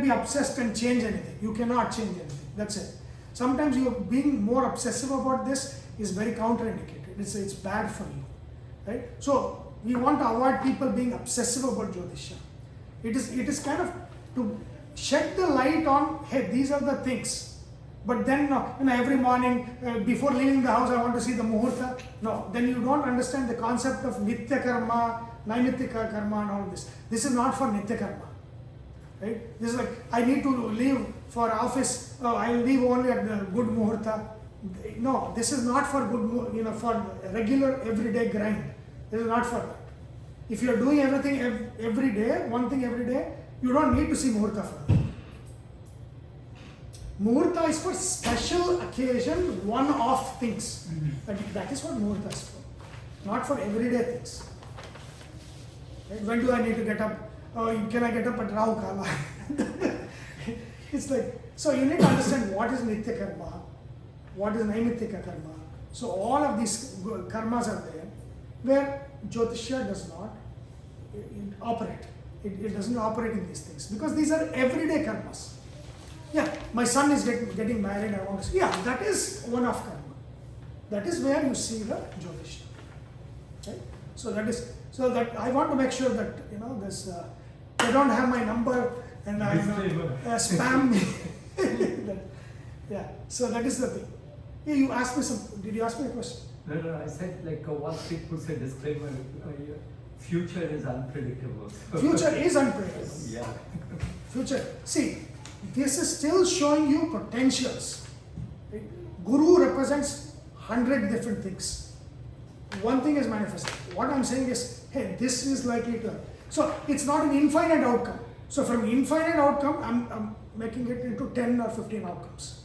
be obsessed and change anything. You cannot change anything. That's it. Sometimes you being more obsessive about this is very counterindicated. It's bad for you, right? So we want to avoid people being obsessive about Jyothishya. It is kind of to shed the light on, hey, these are the things. But then every morning before leaving the house I want to see the muhurta. No, then you don't understand the concept of nitya karma, naimittika karma and all this. This is not for nitya karma. Right? This is like, I need to leave for office, I'll leave only at the good muhurta. No, this is not for good, for regular everyday grind. This is not for that. If you are doing everything every day, one thing every day, you don't need to see muhurta for that. Muhurta is for special occasion, one-off things. That is what muhurta is for. Not for everyday things. Right? When do I need to get up? Can I get up at Rahu Kala? It's like, so you need to understand what is Nitya Karma, what is Naimittika Karma. So all of these karmas are there, where Jyothishya does not operate. It doesn't operate in these things, because these are everyday karmas. Yeah, my son is getting married, I want to see. Yeah, that is one-off karma. That is where you see the Jyothishya. Right? So that I want to make sure that this they don't have my number and spam me. Yeah, so that is the thing. Yeah, you asked me some. Did you ask me a question? No, I said once people say disclaimer, future is unpredictable. Future is unpredictable. Yeah. Future. See, this is still showing you potentials. Right? Guru represents 100 different things. One thing is manifested. What I'm saying is, hey, this is likely to happen. So it's not an infinite outcome. So from infinite outcome, I'm making it into 10 or 15 outcomes.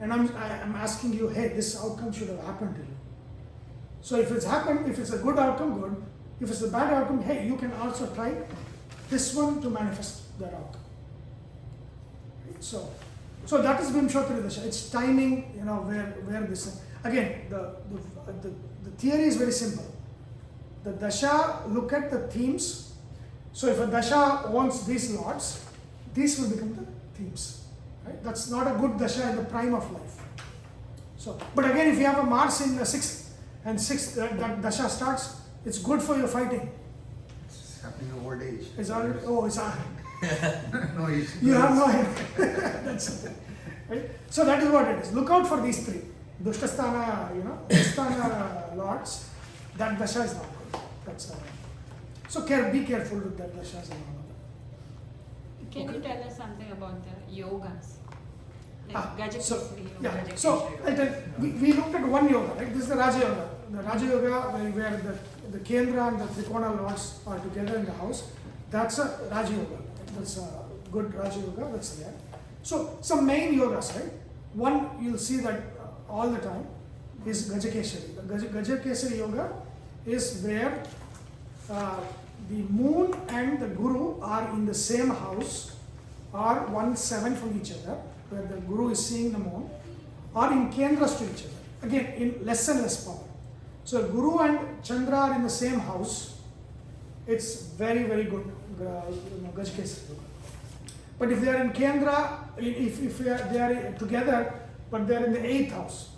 And I'm asking you, hey, this outcome should have happened to you. So if it's happened, if it's a good outcome, good. If it's a bad outcome, hey, you can also try this one to manifest that outcome. So that is Vimshottari Dasha. It's timing, where this. Again, the theory is very simple. The Dasha, look at the themes. So if a Dasha owns these lots, these will become the themes. Right? That's not a good Dasha in the prime of life. So, but again, if you have a Mars in the 6th, and 6th, that Dasha starts, it's good for your fighting. It's happening in old age. It's already, No, you have no idea. That's the thing. Right? So that is what it is. Look out for these three. Dushtasthana, Dushtasthana lords, that Dasha is not good. That's so be careful with that Dashas and all of that. Can you tell us something about the yogas? Yeah, so we looked at one yoga, right? This is the Raja Yoga. The Raja Yoga, where the Kendra and the Trikona lords are together in the house. That's a Raja Yoga. That's a good Raja Yoga that's there. So some main yogas, right? One you'll see that all the time is Gajakeshari. The Gajakeshari Yoga is where the moon and the Guru are in the same house, or 1/7 from each other, where the Guru is seeing the moon, or in Kendras to each other. Again, in less and less power. So Guru and Chandra are in the same house. It's very, very good Gajakeshari Yoga. But if they are in Kendra, if they are together, but they are in the 8th house,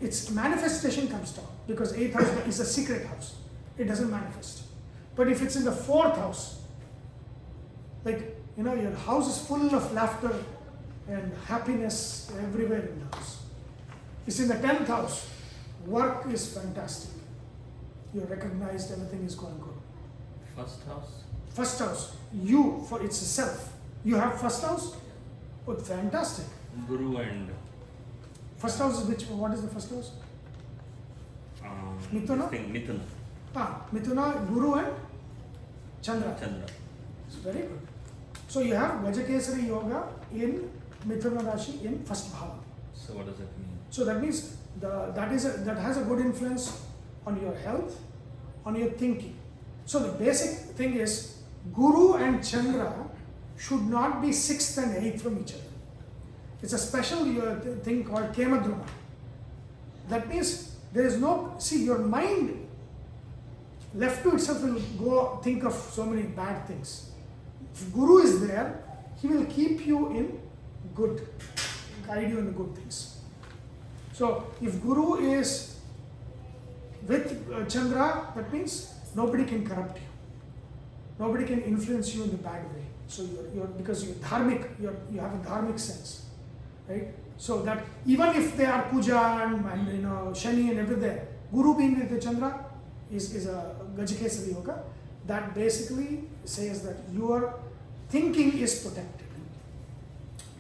its manifestation comes down, because 8th house is a secret house. It doesn't manifest. But if it's in the 4th house, your house is full of laughter and happiness everywhere in the house. It's in the 10th house, work is fantastic. You're recognized, everything is going good. First house? First house, it's a self. You have first house? Oh, fantastic. Guru and... First house is what is the first house? Mithuna? Mithuna. Mithuna, Guru and Chandra. It's very good. So you have Gajakesari Yoga in Mithuna Rashi in first bhava. So what does that mean? So that means that has a good influence on your health, on your thinking. So the basic thing is Guru and Chandra should not be 6th and 8th from each other. It's a special thing called Kemadruma. That means there is your mind left to itself will go think of so many bad things. If Guru is there, he will keep you in good, guide you in the good things. So if Guru is with Chandra, that means nobody can corrupt you. Nobody can influence you in the bad way. So you're because you're dharmic, you have a dharmic sense, right? So that even if they are puja and you know Shani and everything, Guru being with the Chandra is a Gajakesari Yoga. That basically says that your thinking is protected.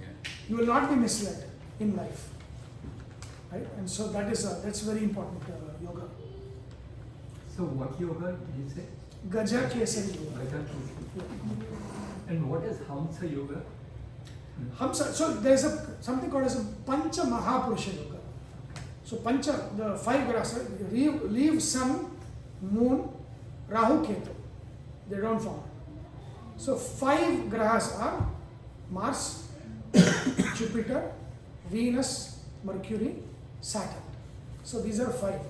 Yeah. You will not be misled in life, right? And so that's very important yoga. So what yoga did you say? Gajakesari Yoga. Vedanga. Yeah. And what is Hamsa yoga? Hamsa. So there's something called as a Pancha Mahapurusha Yoga. So Pancha, the 5 grahas, leave Sun, Moon, Rahu, Ketu. They don't form. So 5 grahas are Mars, Jupiter, Venus, Mercury, Saturn. So these are 5.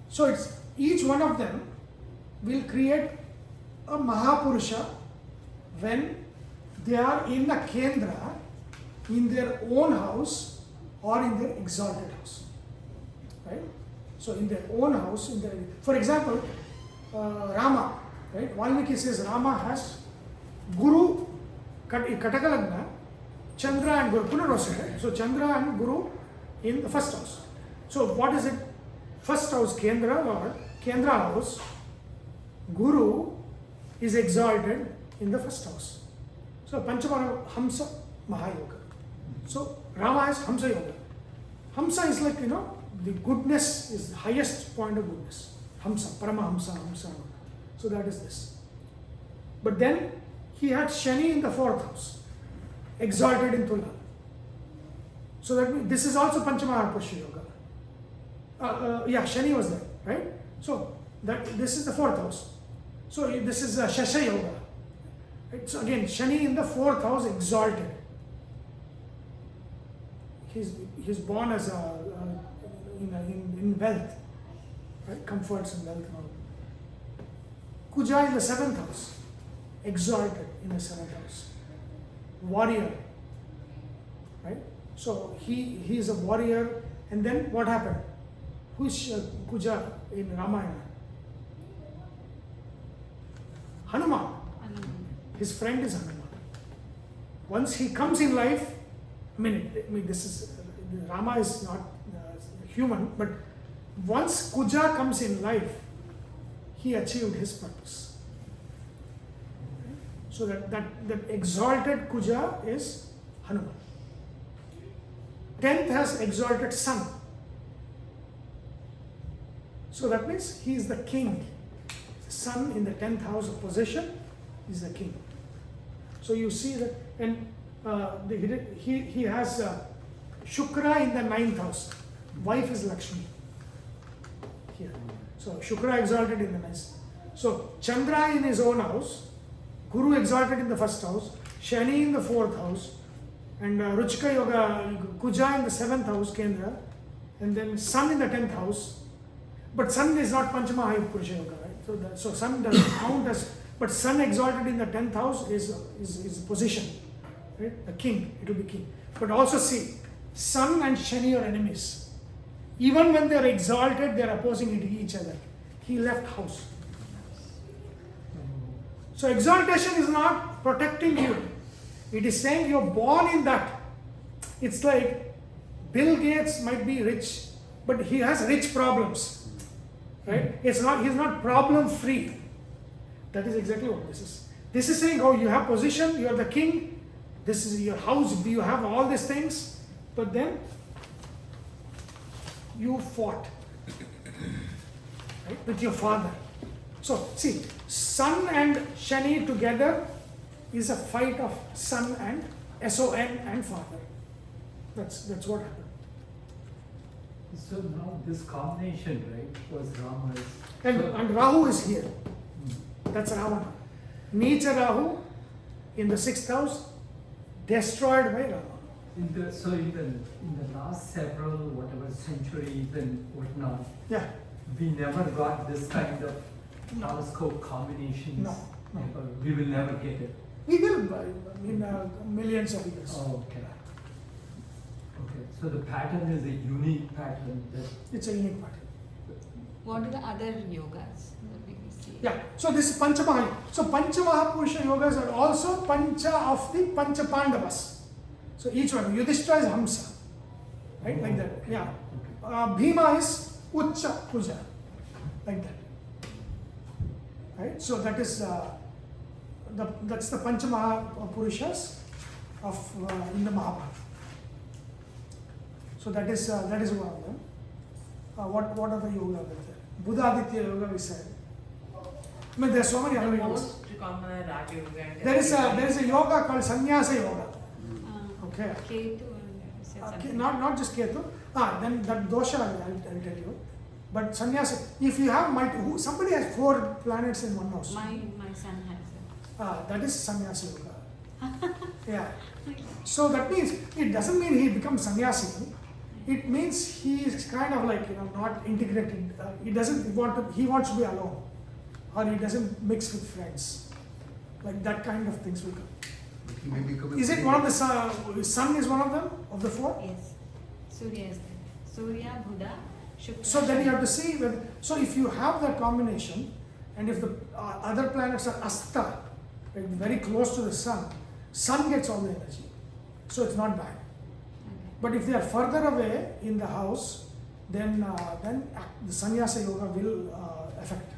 So it's each one of them will create a Mahapurusha when they are in a Kendra, in their own house or in their exalted house. Right? So in their own house, for example, Rama, right? Valmiki says Rama has Guru, Katakalagna, Chandra and Guru, Punarvasa, right? So Chandra and Guru in the first house. So what is it? First house, Kendra or Kendra house, Guru is exalted in the first house. So Panchamara Hamsa Mahayoga. So Rama is Hamsa Yoga. Hamsa is like, the goodness is the highest point of goodness. Hamsa, Paramahamsa, Hamsa. So that is this. But then he had Shani in the 4th house, exalted in Tula. So that means this is also Panchamahapurusha Yoga. Shani was there, right? So this is the 4th house. So this is Shasha Yoga. Right? So again, Shani in the 4th house, exalted. He's born as in wealth, right? Comforts and wealth and all. Kuja in the 7th house, exalted in the 7th house. Warrior, right? So he is a warrior. And then what happened? Who is Kuja in Ramayana? Hanuman. His friend is Hanuman. Once he comes in life, this is Rama is not human, but once Kuja comes in life, he achieved his purpose. So that exalted Kuja is Hanuman. 10th has exalted Sun. So that means he is the king. Sun in the 10th house of possession is the king. So you see that, and he has Shukra in the 9th house. Wife is Lakshmi. Here. So Shukra exalted in the 9th. So Chandra in his own house, Guru exalted in the 1st house, Shani in the 4th house, and Ruchika Yoga, Kuja in the 7th house, Kendra, and then Sun in the 10th house. But Sun is not Panchamahapurusha Yoga, right? So Sun doesn't count as, but Sun exalted in the 10th house is position, right? The king, it will be king. But also see, Sun and Shani are enemies. Even when they are exalted, they are opposing each other. He left house. So exaltation is not protecting you. It is saying you're born in that. It's like Bill Gates might be rich, but he has rich problems, right? He's not problem free. That is exactly what this is. This is saying, you have position, you are the king, this is your house, you have all these things, but then you fought, right, with your father. So see, Sun and Shani together is a fight of son and S-O-N and father. That's what happened. So now this combination, right, was Rama's. And Rahu is here. That's Ravana. Neecha Rahu in the 6th house, destroyed by Ravana. In the last several centuries and whatnot, Yeah. we never got this kind of horoscope combinations. No. We will never get it. We will in millions of years. Oh, okay. Okay, so the pattern is a unique pattern that It's a unique pattern. What are the other yogas that we see? Yeah, so this is Panchamaha. So Panchamahapurusha yogas are also Pancha of the Pancha Pandavas. So each one, Yudhishthira is Hamsa, right? Like that, yeah. Bhima is Ucha Puja, like that. Right? So that is that's the Panchamahapurushas of in the Mahabharata. So that is one of them. What other yoga are there? Buddhaditya yoga we said. I mean, there are so many other yogas. Most common are Raja Yoga and There is a yoga called Sannyasa yoga. Okay. Ketu and said something. Not just Ketu. Then that dosha I'll tell you. But Sannyasa, if you have somebody has 4 planets in one house. My son has it. That is Sannyasa yoga. Yeah. So that means it doesn't mean he becomes sannyasi. It means he is kind of like not integrated. He doesn't want to. He wants to be alone, or he doesn't mix with friends. Like that kind of things will come. He may become a Is it free one of the man. sun is one of them of the 4? Yes. Surya is there. Surya, Buddha, Shukra. So then you have to see whether. So if you have that combination, and if the other planets are asta, like very close to the sun gets all the energy. So it's not bad. Okay. But if they are further away in the house, then the sannyasa yoga will affect.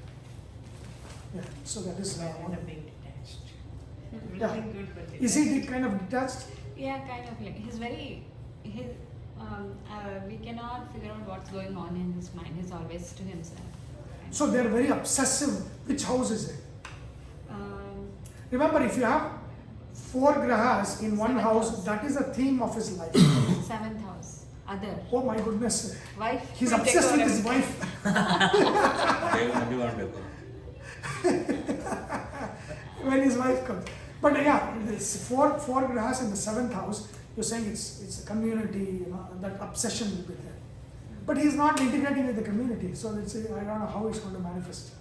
Yeah. So that is. end up being detached. Yeah. Everything good, but Is he kind of detached? Yeah, kind of like we cannot figure out what's going on in his mind. He's always to himself. So they are very obsessive. Which house is it? Remember, if you have 4 grahas in one Seventh house, house. that is the theme of his life. 7th house, other Oh my goodness. wife. He's will take obsessed with over his everything. wife when his wife comes. But yeah, it's 4 grahas in the 7th house. You're saying it's a community, that obsession will be there. But he's not integrating with the community, so I don't know how it's going to manifest.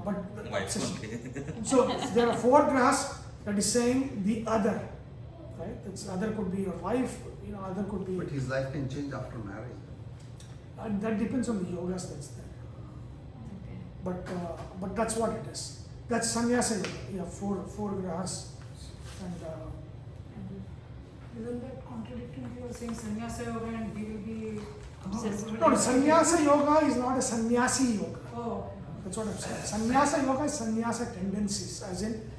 But the obsession. So there are 4 grahas that is saying the other, right? That's other could be your wife, other could be. But his life can change after marriage. And that depends on the yogas that's there. Okay. But that's what it is. That's sannyasa yoga. You have 4 grahas, and Isn't that contradicting? You are saying sannyasa yoga and he will be Obsessed. no, sannyasa yoga is not a sannyasi yoga. Oh, That's what I'm saying. Sannyasa yoga is sannyasa tendencies, as in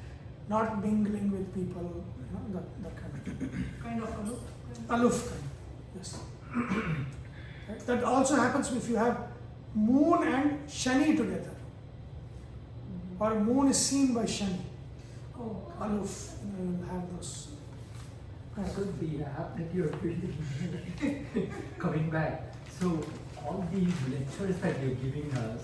not mingling with people, that kind of thing. kind of aloof. Aloof kind, yes. Right? That also happens if you have moon and Shani together, or moon is seen by Shani. Oh, Aloof, you will have those. So the app that you're building, coming back, so all these lectures that you're giving us,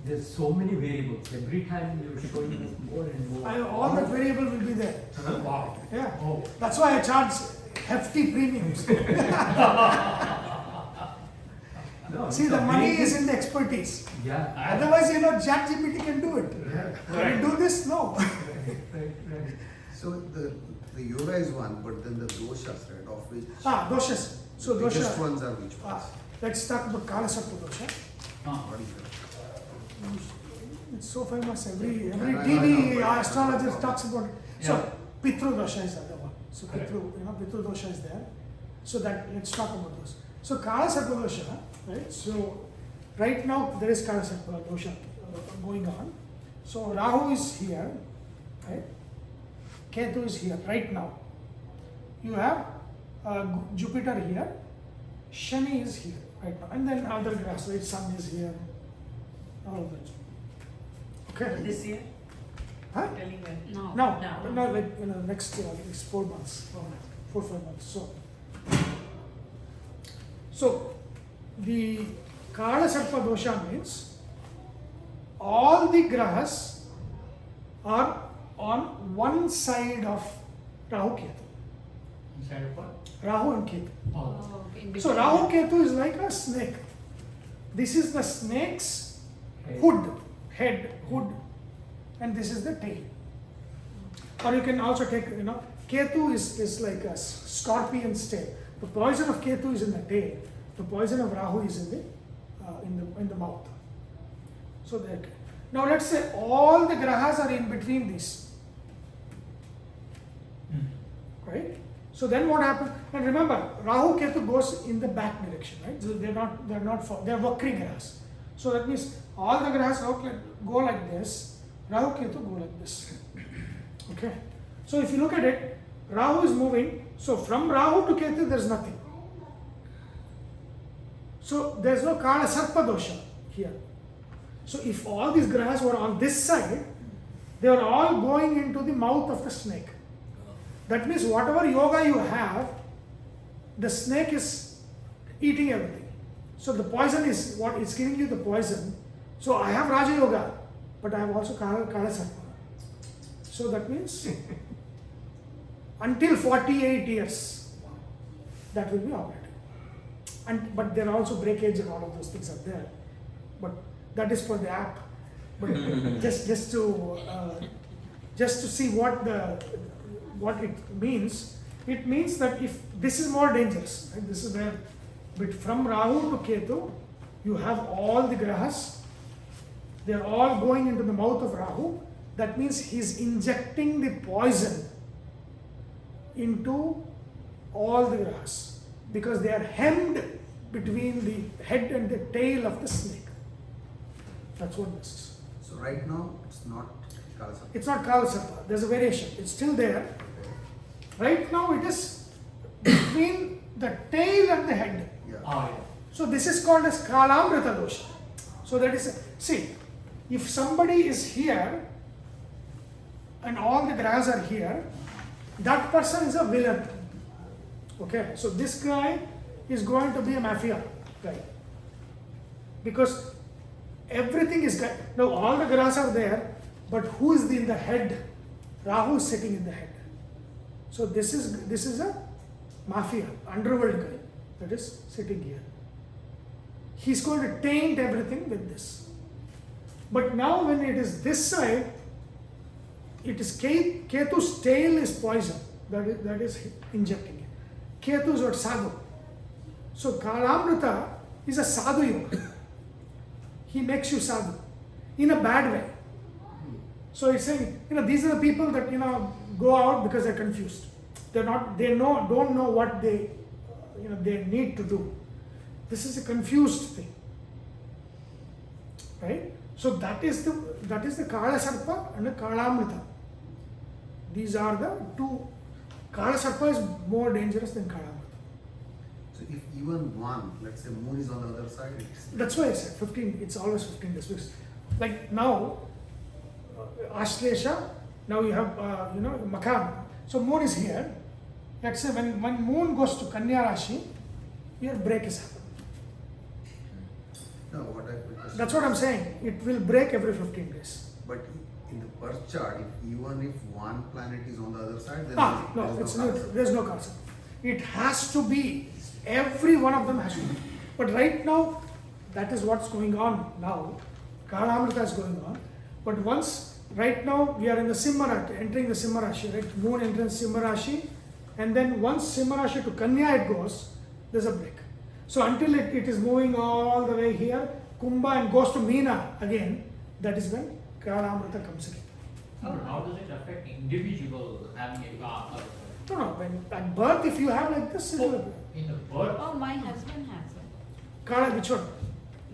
there's so many variables. Every time you're showing us more and more. All that variable will be there. Wow. Yeah. Oh. That's why I charge hefty premiums. No, See, it's the money amazing. is in the expertise. Yeah. Otherwise, ChatGPT can do it. Can you do this? No. Right. So the yoga is one, but then the doshas, right, of which Doshas. So the biggest dosha. ones are which ones? Let's talk about Kalasappa dosha. What is that? It's so famous. Every I TV know. astrologer talks about it. So Yeah. Pitru dosha is the other one. So Pitru dosha is there. So let's talk about those. So Kalasappa dosha, right? So right now there is Kalasappa dosha going on. So Rahu is here, right? Ketu is here right now. You have Jupiter here, Shani is here right now, and then other graphs, right? Sun is here, all of that. Okay. This year? Huh? Telling when? No. No, No. no, like next 4 months, 4 5 months. So the Kala Sarpa dosha means all the grahas are on one side of Rahu Ketu. Inside of what? Rahu and Ketu. Oh. Oh, okay. In So between. Rahu Ketu is like a snake. This is the snake's Okay. head, and this is the tail. Or you can also take, Ketu is like a scorpion's tail. The poison of Ketu is in the tail. The poison of Rahu is in the mouth. So that now let's say all the grahas are in between these, right? So then what happens? And remember, Rahu Ketu goes in the back direction, right? So they're Vakri grahas. So that means all the grahas go like this. Rahu Ketu go like this. Okay. So if you look at it, Rahu is moving. So from Rahu to Ketu, there's nothing. So there's no Kala Sarpa dosha here. So if all these grahas were on this side, they are all going into the mouth of the snake. That means whatever yoga you have, the snake is eating everything. So the poison is what is giving you the poison. So I have Raja Yoga, but I have also Kala Sarpa. So that means until 48 years, that will be operating. But there are also breakage and all of those things are there. But that is for the app. But just to see what it means. It means that if this is more dangerous, right? This is where, but from Rahu to Ketu, you have all the grahas. They are all going into the mouth of Rahu. That means he's injecting the poison into all the grahas because they are hemmed between the head and the tail of the snake. That's what this is. So right now, it's not Kalasarpa. It's not Kalasarpa. There's a variation. It's still there. Right now, it is between the tail and the head. Yeah. Ah, yeah. So this is called as Kalamrita dosha. So that is, see, if somebody is here and all the grahas are here, that person is a villain. Okay, so this guy is going to be a mafia guy. Because everything is, now all the grahas are there, but who is in the head? Rahu is sitting in the head. So this is a mafia, underworld guy that is sitting here. He's going to taint everything with this. But now when it is this side, it is Ketu's tail is poison that is injecting it. Ketu is what sadhu. So Kalamrita is a sadhu yoga. He makes you sadhu in a bad way. So he's saying, these are the people that go out because they're confused. Don't know what they need to do. This is a confused thing, right? So that is the Kala Sarpa and the Kalamrita. These are the two. Kala Sarpa is more dangerous than Kalamrita. So if even one, let's say moon is on the other side, That's why I said 15. It's always 15 days. Because like now, Ashlesha. Now you have Makam. So moon is here. Let's say when moon goes to Kanya Rashi, your break is happening. no, That's what I'm saying. It will break every 15 days. But in the birth chart, even if one planet is on the other side, then No, there's no concept. It has to be, every one of them has to be. But right now, that is what's going on now. Kalamrita is going on. But right now, we are in the Simha Rashi, entering the Simha Rashi, right? Moon enters Simha Rashi. And then once Simha Rashi to Kanya it goes, there's a break. So until it is moving all the way here, Kumbha and goes to Meena again, that is when Kalamrita comes again. How does it affect individual having a car? No, when at birth, if you have like this, it will In the birth? Oh, my husband has it. Kala, which one?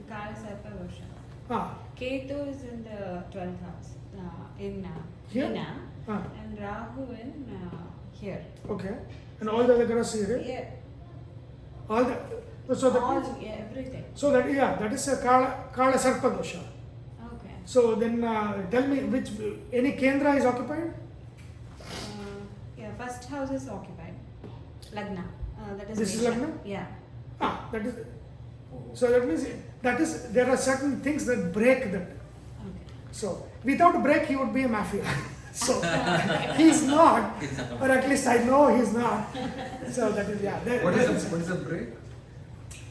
Kala Sarpa version. Ah, Ketu is in the 12th house, in Here? Meena, ah, and Rahu in here. okay. And all the other graphs here, right? Yeah, All the, so that means, everything. so that is a Kala Sarpa dosha. Okay. So then tell me any Kendra is occupied? Yeah, first house is occupied. Lagna. That is This is Mesha. Lagna? Yeah. Ah, that is, so that means there are certain things that break that. Okay. So without a break, he would be a mafia. So he's not, or at least I know he's not. So that is, yeah. what is the break?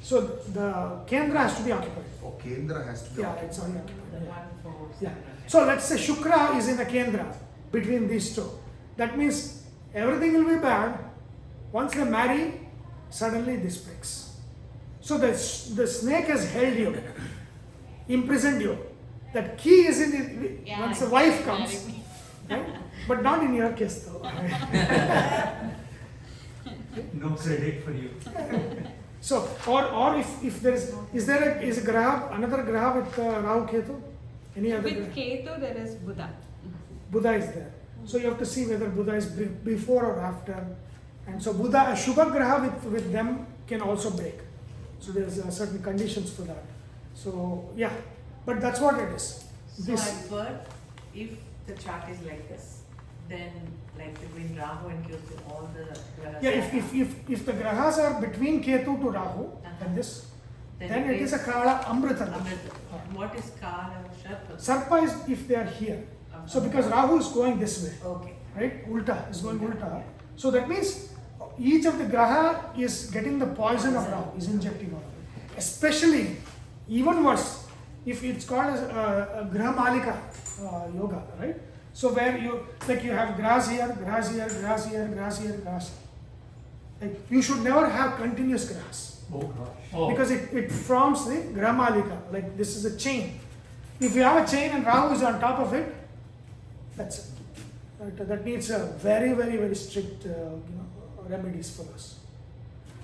So the Kendra has to be occupied. Oh, Kendra has to be Yeah, occupied. it's only occupied. The one for Yeah. So let's say Shukra is in a Kendra between these two. That means everything will be bad. Once they marry, suddenly this breaks. So the snake has held you, imprisoned you. That key is in it once the wife comes. Right? But not in your case though. No credit for you. So, or if there is there a graha, another graha with Rahu Ketu? Any other With graha? Ketu, there is Buddha. Buddha is there. So you have to see whether Buddha is before or after. And so Buddha, a Shubha graha with them can also break. So there's certain conditions for that. So yeah, but that's what it is. So at birth, if the chart is like this, then like between Rahu and Ketu, all the grahas Yeah, are if the grahas are between Ketu to Rahu, and this, then it is a Kala Amrita. Amrita. What is Kala Sharpa? Sarpa is if they are here. So because Rahu is going this way, Okay. right? Ulta is going Ulta. So that means each of the graha is getting the poison of Rahu, is injecting on it. Especially, even worse, if it's called as a Graha Malika yoga, right? So where you have grass here, grass here, grass here, grass here, grass. Like you should never have continuous grass Oh gosh. Oh. because it forms the Graha Malika. Like this is a chain. If you have a chain and Rahu is on top of it, that's it. Right? That needs a very, very, very strict remedies for us.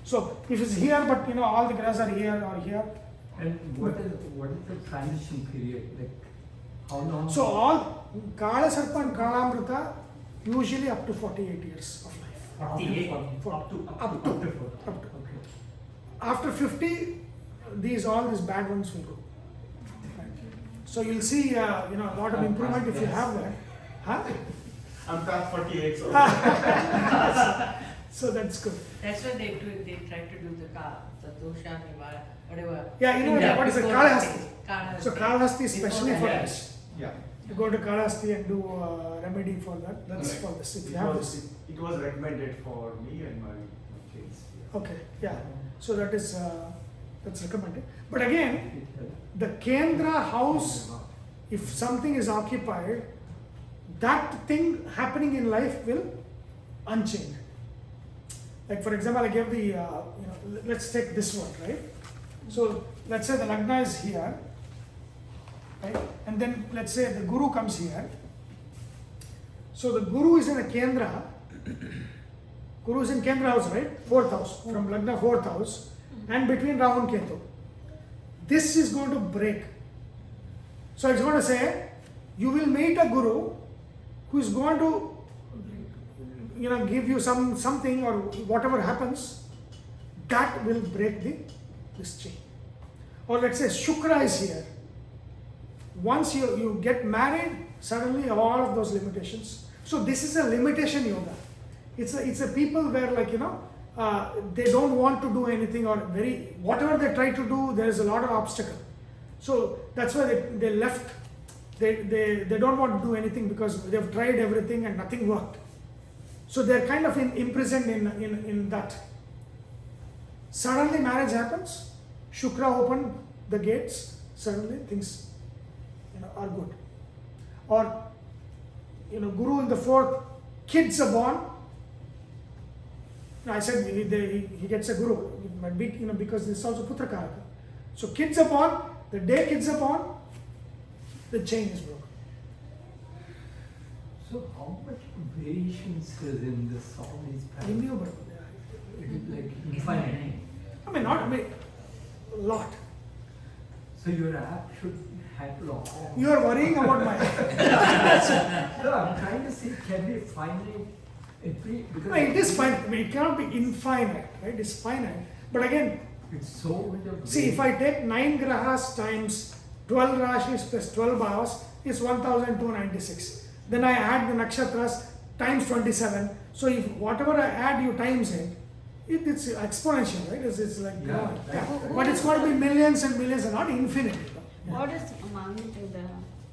So if it's here, but all the grass are here or here. And what is the transition period? Like how long? So all Kala Sarpa and Kala Amrita usually up to 48 years of life. 48? Up to. Up to. 40. Up to. Okay. After 50, all these bad ones will go. Right. So you'll see a lot of improvement if you have that. Huh? I'm past 48, so. So that's good. That's why they try to do the dosha, nivara, whatever. Yeah, what is it? Before Kalahasti. Kalahasti. So Kalahasti is Before especially for that. this. Yeah. You go to Kalahasti and do a remedy for that. That's Right. for this. If you have this. It was recommended for me and my kids. Yeah. Okay, yeah. So that's recommended. But again, the Kendra house, if something is occupied, that thing happening in life will unchain it. Like for example, I gave the, let's take this one, right? So let's say the Lagna is here, right? And then let's say the Guru comes here. So the Guru is in a Kendra. Guru is in Kendra house, right? 4th house, from Lagna 4th house, and between Rahu and Ketu. This is going to break. So it's going to say, you will meet a Guru who is going to give you something or whatever happens, that will break this chain. Or let's say Shukra is here. Once you get married, suddenly all of those limitations. So this is a limitation yoga. It's a people where they don't want to do anything or whatever they try to do, there is a lot of obstacle. So that's why they left. They don't want to do anything because they've tried everything and nothing worked. So they're kind of imprisoned in that. Suddenly marriage happens, Shukra opened the gates, suddenly things are good. Or Guru in the 4th, kids are born. I said he gets a Guru. It might be because this is also Putra Karaka. So kids are born, the day kids are born, the chain is broken. So how much variations is in this all these patterns? Innumerable. It is like infinite. A lot. So your app should have long. You are worrying about my. No, I'm trying to see, can we finite because No, it is finite. It cannot be infinite, right? It's finite. But again, it's so much of see, if I take 9 grahas times 12 rashis plus 12 bhavas, it's 1296. Then I add the nakshatras times 27. So if whatever I add, you times it's exponential, right? It's like Yeah, yeah. right. But it's going to be millions and millions and not infinite. Yeah. What is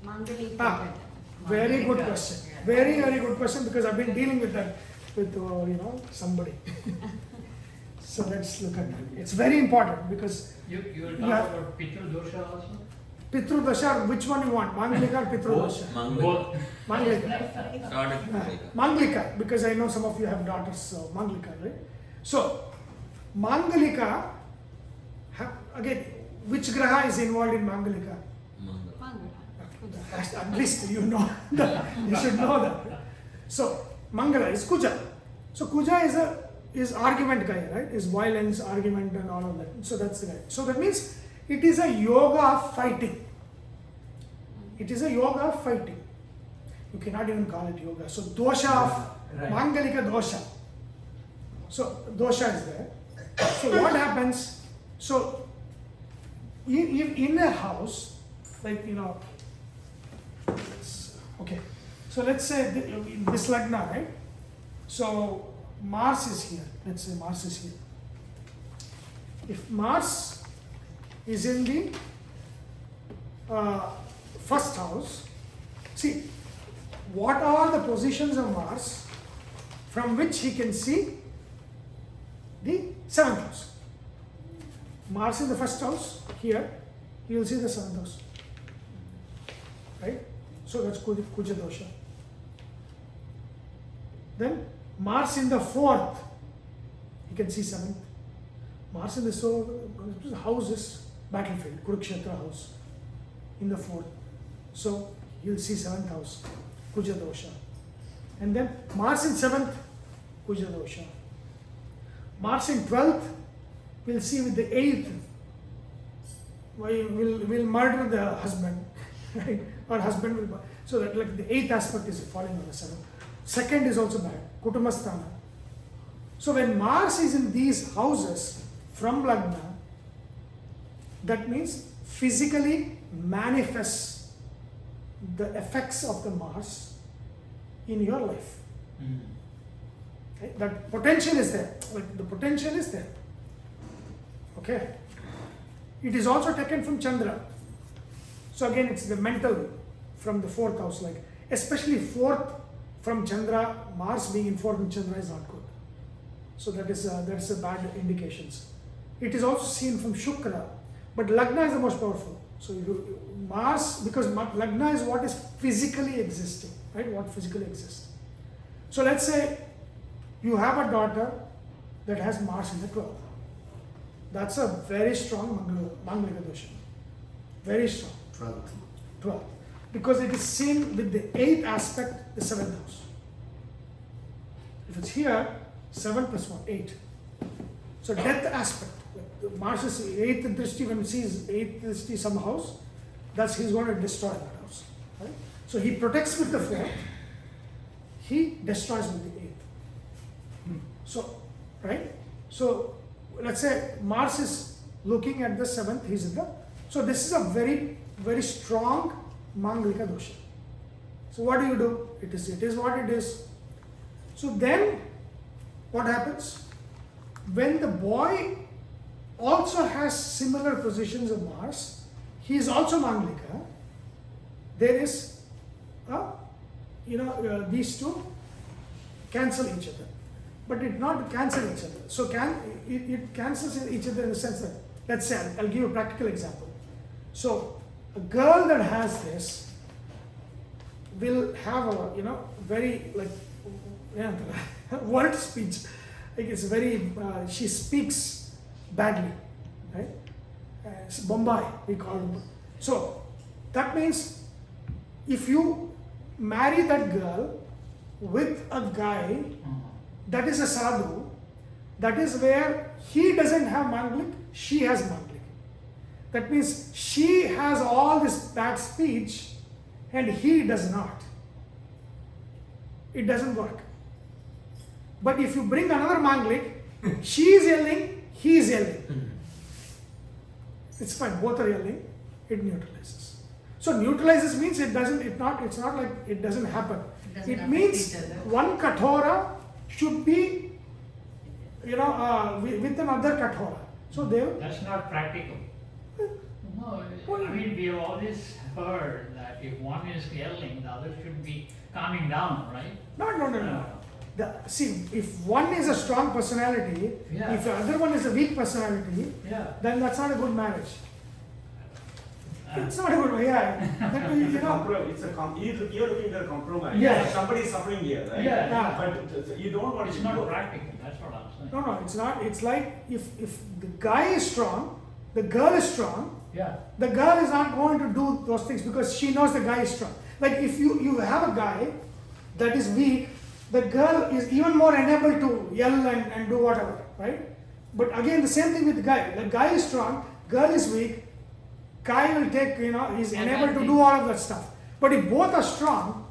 Mangali? Very good question. Very, very good question because I've been dealing with that with somebody. So let's look at that. It's very important because You Yeah. talk about Pitul dosha also? Pitru Dasha, which one you want? Mangalika or Pitru Dasha? Both. Mangalika. Started Mangalika, because I know some of you have daughters, so Mangalika, right? So, Mangalika, again, which graha is involved in Mangalika? Mangala. At least you know that. You should know that. So, Mangala is Kuja. So, Kuja is argument guy, right? Is violence, argument, and all of that. So, that's the guy. So, that means it is a yoga of fighting. It is a yoga of fighting. You cannot even call it yoga. So, dosha of Right. Mangalika dosha. So, dosha is there. So, what happens? So, in a house, like, okay. So, let's say this Lagna, right? So, Mars is here. Let's say Mars is here. If Mars is in the first house, see, what are the positions of Mars from which he can see the seventh house? Mars in the first house, here, he will see the seventh house. Right? So that's Kuja dosha. Then Mars in the fourth, you can see seventh. Mars in the house is battlefield, Kurukshetra house in the fourth. So you'll see seventh house, Kuja dosha. And then Mars in seventh, Kuja dosha. Mars in 12th, we'll see with the 8th, will murder the husband, right? Or husband will, so that like the 8th aspect is falling on the 7th. Second is also bad, Kutumbasthana. So when Mars is in these houses from Lagna, that means physically manifests the effects of the Mars in your life. Okay? That potential is there. Like the potential is there. Okay. It is also taken from Chandra. So again, it's the mental from the fourth house. Like especially fourth from Chandra, Mars being in fourth in Chandra is not good. So that's a bad indications. It is also seen from Shukra, but Lagna is the most powerful. So Mars, because Lagna is what is physically existing, right? What physically exists. So let's say you have a daughter that has Mars in the 12th. That's a very strong Mangalika dosha. Very strong. 12. Because it is seen with the 8th aspect, the 7th house. If it's here, 7 plus 1, 8. So death aspect. Mars is 8th drishti, when he sees 8th drishti some house, that's he's going to destroy that house. Right? So he protects with the 4th, he destroys with the 8th. So, right? So let's say Mars is looking at the 7th, he's in the, so this is a very, very strong Mangalika dosha. So what do? It is what it is. So then what happens? When the boy also has similar positions of Mars, he is also Mangalika, there is, these two cancel each other. But it not cancel each other. So it cancels each other in the sense that, let's say, I'll give you a practical example. So a girl that has this will have a, very like, word speech. Like it's very, she speaks badly, right? It's Bombay, we call it. So that means if you marry that girl with a guy that is a sadhu, that is where he doesn't have Manglik, she has Manglik. That means she has all this bad speech and he does not. It doesn't work. But if you bring another Manglik, she is yelling, he is yelling. It's fine, both are yelling, it neutralizes. So neutralizes means it's not like it doesn't happen. It means one kathora should be, with another kathora. So That's not practical. No, I mean, we have always heard that if one is yelling, the other should be calming down, right? No. See, if one is a strong personality, Yeah. if the other one is a weak personality, Yeah. then that's not a good marriage. It's not a good way, yeah. That way, you know. You're looking at a compromise. Yeah. Somebody is suffering here, right? Yeah. But you don't want It's to not do it. practical, that's what I'm saying. No, it's not. It's like if the guy is strong, the girl is strong, Yeah, the girl is not going to do those things because she knows the guy is strong. Like if you have a guy that is weak, the girl is even more enabled to yell and do whatever, right? But again, the same thing with the guy. The guy is strong, girl is weak, guy will take, he's enabled to do all of that stuff. But if both are strong,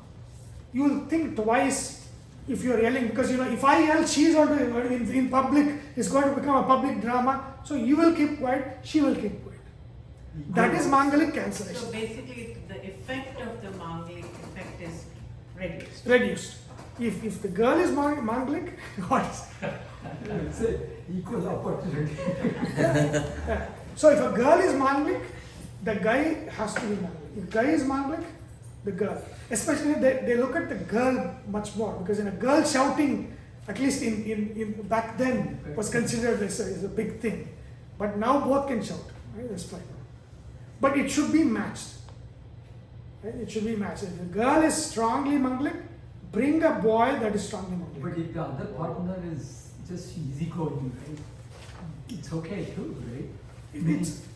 you will think twice if you're yelling, because if I yell, she's going to, in public, it's going to become a public drama. So you will keep quiet, she will keep quiet. That is Mangalic So cancellation. basically, the effect of the Mangalic effect is reduced. Reduced. If the girl is Mangalic, what is It's a equal opportunity. Yeah. So if a girl is Manglik, the guy has to be Manglik. If guy is Manglik, the girl. Especially they look at the girl much more, because in a girl shouting, at least in back then, was considered as a big thing. But now both can shout. Right? That's fine. But it should be matched. Right? It should be matched. If the girl is strongly Manglik, bring a boy that is strongly Manglik. But if the other partner is just easygoing, right? It's okay too, right?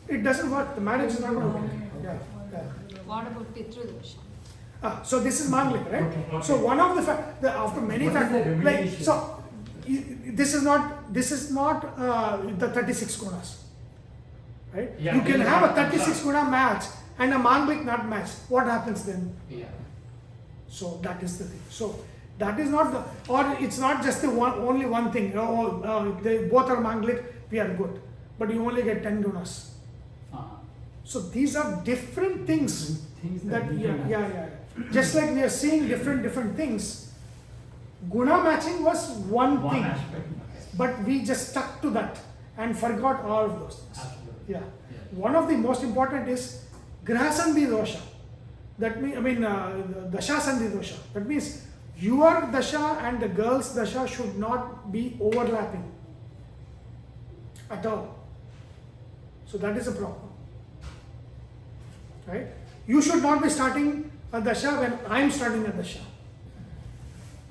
It doesn't work. The marriage is not going to work. Yeah. What about Pitrudosha? So this is Manglik, right? Okay. So one of the after many What is the factors, like remediation? so, this is not the 36 gunas, right? Yeah, You can this is have a not 36 guna match and a Manglik not match. What happens then? yeah. So that is the thing. So that is not the, or it's not just the only one thing. They both are Manglik, we are good, but you only get 10 gunas. Uh-huh. So these are different things. Things That we can yeah. Just like we are seeing different things. Guna matching was one One thing, aspect. but we just stuck to that and forgot all of those things. Absolutely. Yeah. Yeah. One of the most important is Grahasandhi dosha. That means, Dasha Sandhi dosha. That means your dasha and the girl's dasha should not be overlapping at all. So that is a problem. Right? You should not be starting a dasha when I am starting a dasha.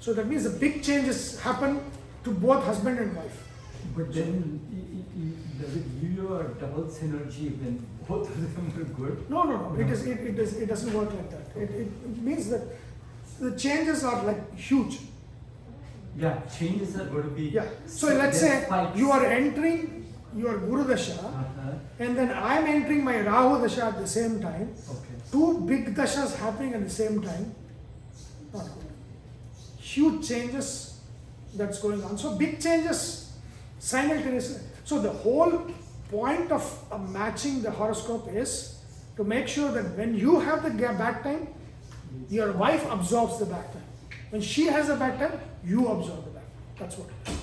So that means the big changes happen to both husband and wife. But then, does it give you a double synergy when both of them are good? No. It doesn't work like that. It means that the changes are like huge. Yeah, changes are going to be. Yeah. So let's there's say spikes. you are entering your Guru Dasha, Uh-huh. and then I am entering my Rahu Dasha at the same time. Okay. Two big dashas happening at the same time. Not good. Huge changes that's going on. So big changes simultaneously. So the whole point of matching the horoscope is to make sure that when you have the bad time, your wife absorbs the bad time. When she has a bad time, you absorb the bad time. That's what it is.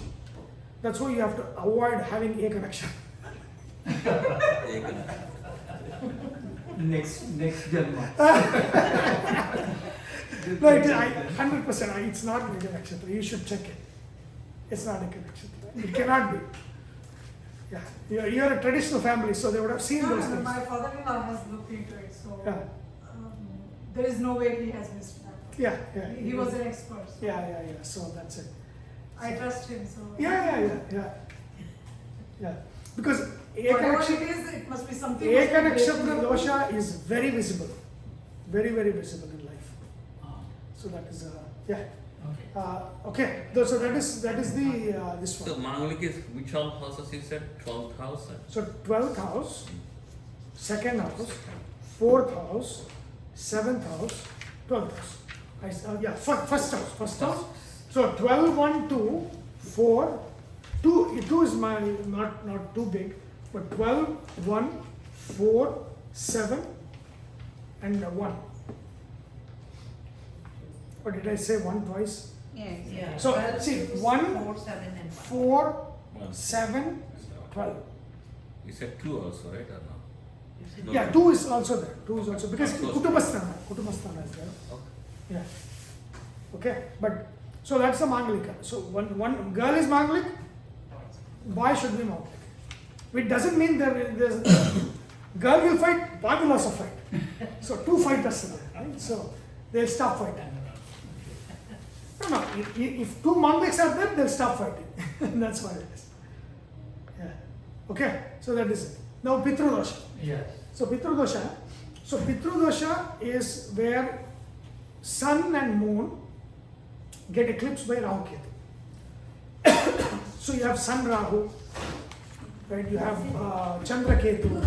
That's why you have to avoid having a connection. Next Janma. No, it is 100%. It's not a connection. You should check it. It's not a connection. It cannot be. Yeah, you're a traditional family, so they would have seen those things. My father-in-law has looked into it, so Yeah. there is no way he has missed that. Yeah. He was an expert. So Yeah. So that's it. I trust him. So Yeah. Because whatever it is, it must be something. must be Eka Nakshatra breaking. dosha is very visible. Very, very visible in life. Uh-huh. So that is, yeah. Okay. Okay, so that is the this So one. Mangalik is which all houses you said? 12th house? So 12th house, 2nd house, 4th house, 7th house, 12th house. First house. So 12, 1, 2, 4, 2 is not too big, but 12, 1, 4, 7, and 1. Or did I say 1 twice? Yeah. So, 12, see, 6, 1, 4, 7 and 1. 4, One. 7, 12. You said 2 also, right? Or no? You said No. Yeah, 2 is also there. 2 is also because Close. Kutumbasthana is there. Okay. Yeah. Okay, but so that's the Mangalika. So one girl is Mangalik, boy should be Mangalik. It doesn't mean there's Girl will fight, boy will also fight. So two fighters are there, right? So they'll stop fighting. No, if two Malviks are there, they'll stop fighting. That's what it is. Yeah. Okay, so that is it. Now Pitru Dosha. Yes. So Pitru Dosha is where sun and moon get eclipsed by Rahu Ketu. So you have Sun Rahu, right? You have Chandra Ketu,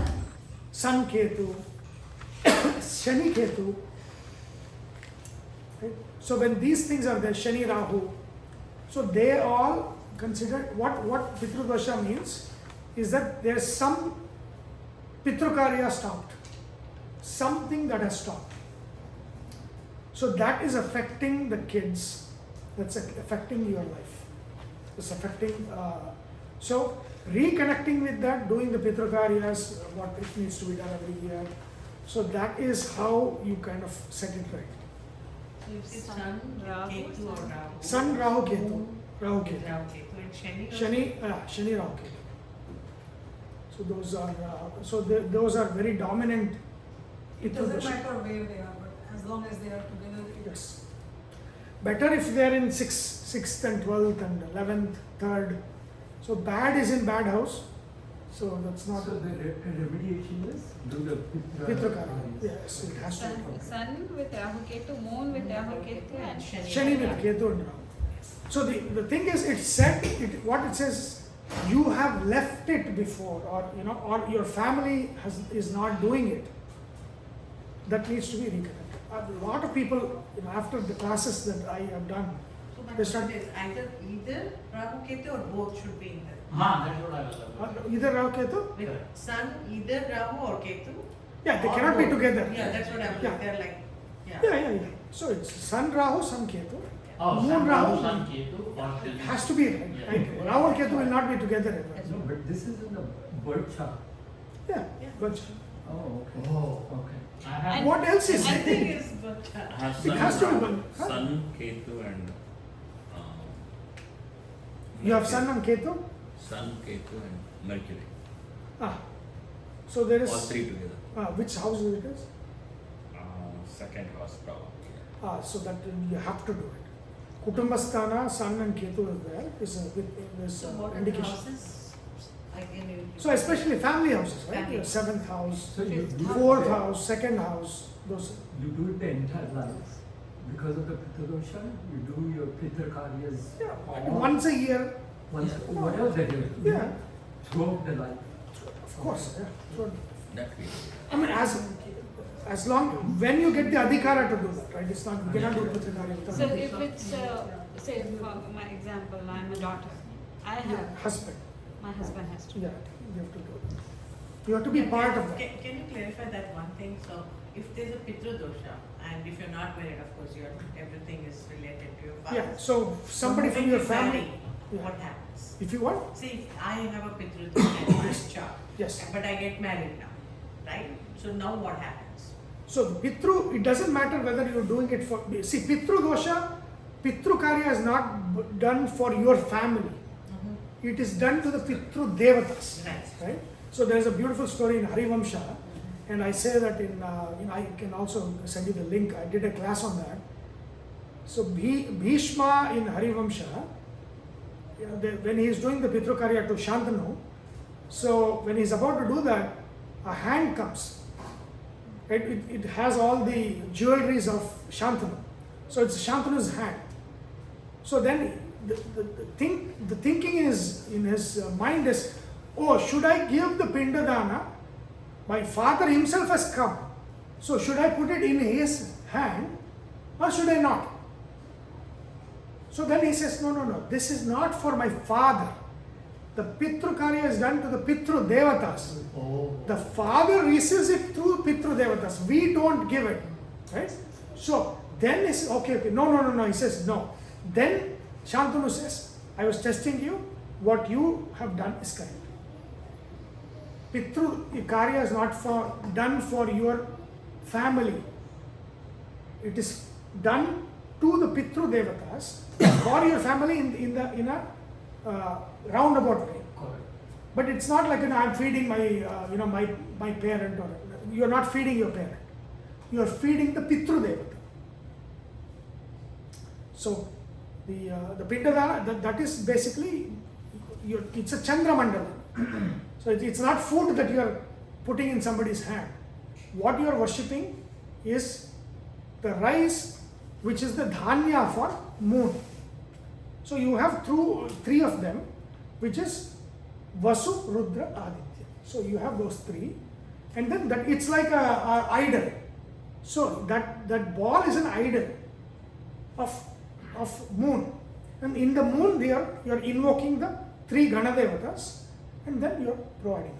Sun Ketu, Shani Ketu. Right? So when these things are there, Shani Rahu, so they all considered what Pitru Dosha means is that there's some Pitrukarya stopped, something that has stopped. So that is affecting the kids, that's affecting your life. It's affecting, so reconnecting with that, doing the Pitrukaryas, what it needs to be done every year. So that is how you kind of set it right. So you say Sun, Ketu or Rahu? Sun, Rahu, Ketu. Rahu, Ketu. Rahu, Ketu and Shani? Shani, Rahu, Ketu. So those are very dominant. It doesn't Pitru Dosha. matter where they are, but as long as they are together, it Yes. Better if they are in 6th and 12th and 11th, 3rd. So bad is in bad house. So that's not So the remediation is do the Pitrukarya. Yes, it has to Sun, be. sun with Rahu Ketu, moon with Rahu Ketu, and Shani with Ketu and Rahu. So the thing is, it said what it says. You have left it before, or your family is not doing it. That needs to be reconnected. A lot of people, after the classes that I have done, So my they start question is either Rahu Ketu or both should be in there. That's what I was about. either Rahu Ketu. With Sun, either Rahu or Ketu. Yeah, they or cannot be both. together. Yeah, that's what I'm Yeah. They're like, yeah. Yeah. So it's Sun Rahu, Sun Ketu. Oh, Moon Sun, Rahu. Rahu, Sun, Ketu, or It Shani. has to be right. Yeah. Right? Rahu and Ketu will not be together ever. No, but this is in the birth chart. Yeah. Yeah. But Oh, okay. Okay. I have. what else is I it? think it's but It has to be one. Huh? Sun, Ketu and You have Sun and Ketu. Sun, Ketu and Mercury. So there is. All three together. Which house it is? Second house probably. So that you have to do it. Kutumbasthana, Sun and Ketu is there. Is so what are the indication. houses? So especially family houses, right? Family. Your 7th house, So you do 4th house, 2nd house, those. You do it the entire life because of the Pitru Dosha. You do your Pitrukaryas Once a year, once, whatever they do. Yeah. Throughout the life. of course. Yeah. So, That we. I mean, as long when you get the adhikara to do that, right? It's not you cannot do Pitrukarya without So the if it's, say for my example, I'm a daughter, I have, husband. my husband has to. Yeah, you have to do it. You have to be part of that. Can you clarify that one thing? So if there's a Pitru Dosha and if you're not married, of course, everything is related to your father. Yeah. So somebody So from when your you family. marry, Yeah. what happens? If you want, See, if I have a Pitru Dosha in my chart, yes. but I get married now, right? So now what happens? So the Pitru, it doesn't matter whether you're doing it for. See, Pitru Dosha, Pitru Karya is not done for your family. It is done to the Pitru Devatas. Nice. Right? So there is a beautiful story in Harivamsha, and I say that in, I can also send you the link. I did a class on that. So Bhishma in Harivamsha, when he is doing the Pitrukarya to Shantanu, so when he is about to do that, a hand comes. Right? It has all the jewelries of Shantanu. So it's Shantanu's hand. So then the thinking is in his mind is, oh, should I give the Pindadana? My father himself has come. So should I put it in his hand or should I not? So then he says, no, this is not for my father. The Pitru Karya is done to the Pitru Devatas. Oh. The father receives it through Pitru Devatas. We don't give it. Right? So then he says, okay, no. He says, no. Then Shantanu says, I was testing you. What you have done is correct. Pitru Karya is not done for your family. It is done to the Pitru Devatas for your family in a roundabout way. Correct. But it's not like, I'm feeding my, my parent, or you're not feeding your parent. You are feeding the Pitru Devata. So the Pindadana, that is basically, it's a Chandra Mandala. So it's not food that you are putting in somebody's hand. What you are worshipping is the rice, which is the dhanya for moon. So you have three of them, which is Vasu, Rudra, Aditya. So you have those three, and then that it's like a idol. So that ball is an idol of moon, and in the moon you're invoking the three Ganadevatas, and then you're providing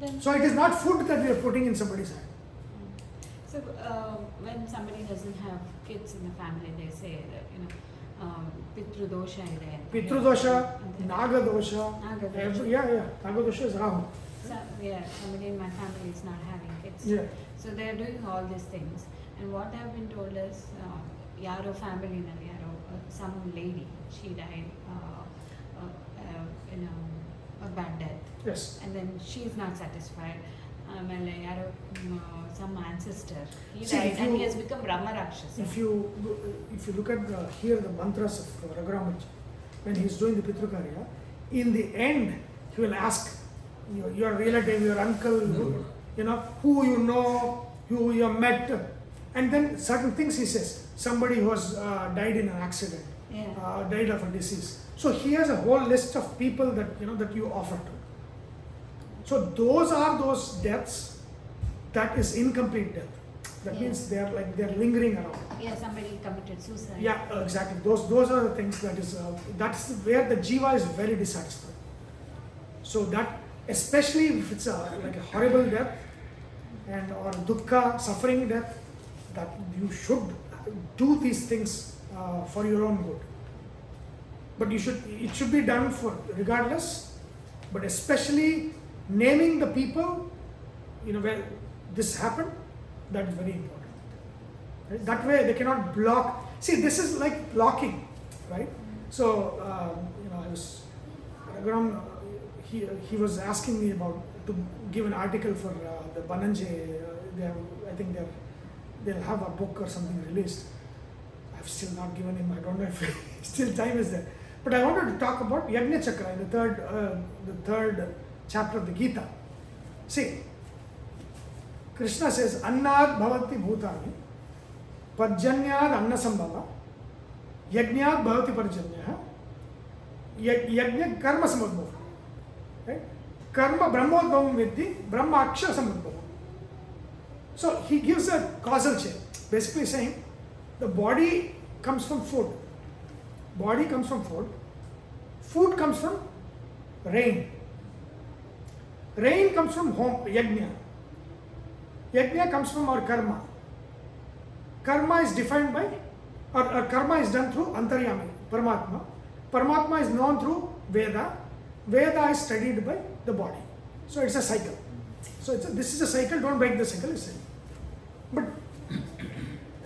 that. So it is not food that you're putting in somebody's hand. So when somebody doesn't have kids in the family, they say that Pitru dosha ide. Pitru dosha, Naga dosha. Naga dosha. Yeah. Naga dosha is Rahu. So, somebody in my family is not having kids. Yeah. So they are doing all these things. And what I have been told is, Yaro family, some lady, she died in a bad death. Yes. And then she is not satisfied. Some ancestor, he See, died if and you- he has become Brahma Rakshasa. If you look at the mantras of Raghuramaj, when he's doing the Pitrukarya, in the end he will ask your relative, your uncle, who you know, who you have met, and then certain things he says. Somebody who has died in an accident, died of a disease. So he has a whole list of people that you offer to. So those are those deaths that is incomplete death. That means they're lingering around. Yeah, somebody committed suicide. Yeah, exactly. Those are the things that's where the jiva is very dissatisfied. So that, especially if it's like a horrible death or dukkha, suffering death, that you should do these things for your own good. But it should be done for regardless, but especially naming the people, where this happened, that is very important. Right? That way they cannot block. See, this is like blocking, right? So, I was, Raghuram, he was asking me to give an article for the Bananje. I think they'll have a book or something released. I've still not given him. I don't know if still time is there. But I wanted to talk about Yajna Chakra in the third chapter of the Gita. See, Krishna says, Annad bhavati bhutani, Pajanyad anna sambhava, Yajnad bhavati parjanya, Yajna karma samudbhava. Right? Karma brahmodbhavam vidhi, Brahma akshara samudbhava. So he gives a causal chain, basically saying the body comes from food. Body comes from food. Food comes from rain. Rain comes from home, yajna. Yajna comes from our karma. Karma is defined by, or karma is done through Antaryami, Paramatma. Paramatma is known through Veda. Veda is studied by the body. So it's a cycle. So this is a cycle, don't break the cycle, it's a cycle. But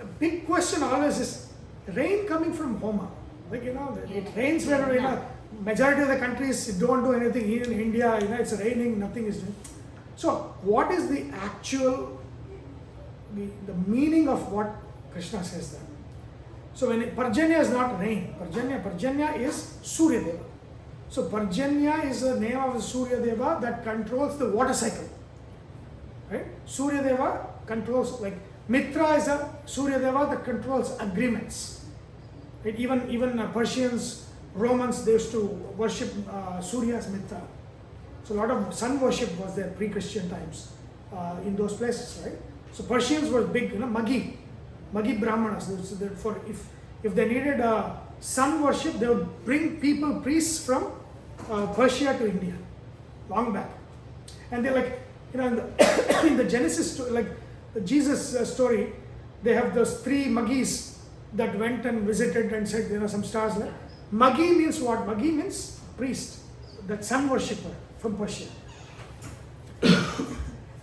a big question always is, rain coming from Homa. Like, it rains where, majority of the countries don't do anything. Here in India, it's raining, nothing is doing. So what is the actual, the meaning of what Krishna says there? So when Parjanya is not rain, Parjanya is Surya Deva. So Parjanya is the name of the Surya Deva that controls the water cycle. Right? Surya Deva controls, like Mitra is a Surya Deva that controls agreements. Right? Even Persians, Romans, they used to worship Surya as Mitra. So a lot of sun worship was there pre-Christian times in those places, right? So Persians were big, Magi Brahmanas. So therefore, if they needed sun worship, they would bring priests from Persia to India, long back. And they're like, in the Genesis, like the Jesus story, they have those three Magis that went and visited and said, some stars. Like, Magi means what? Magi means priest, that sun worshipper from Persia.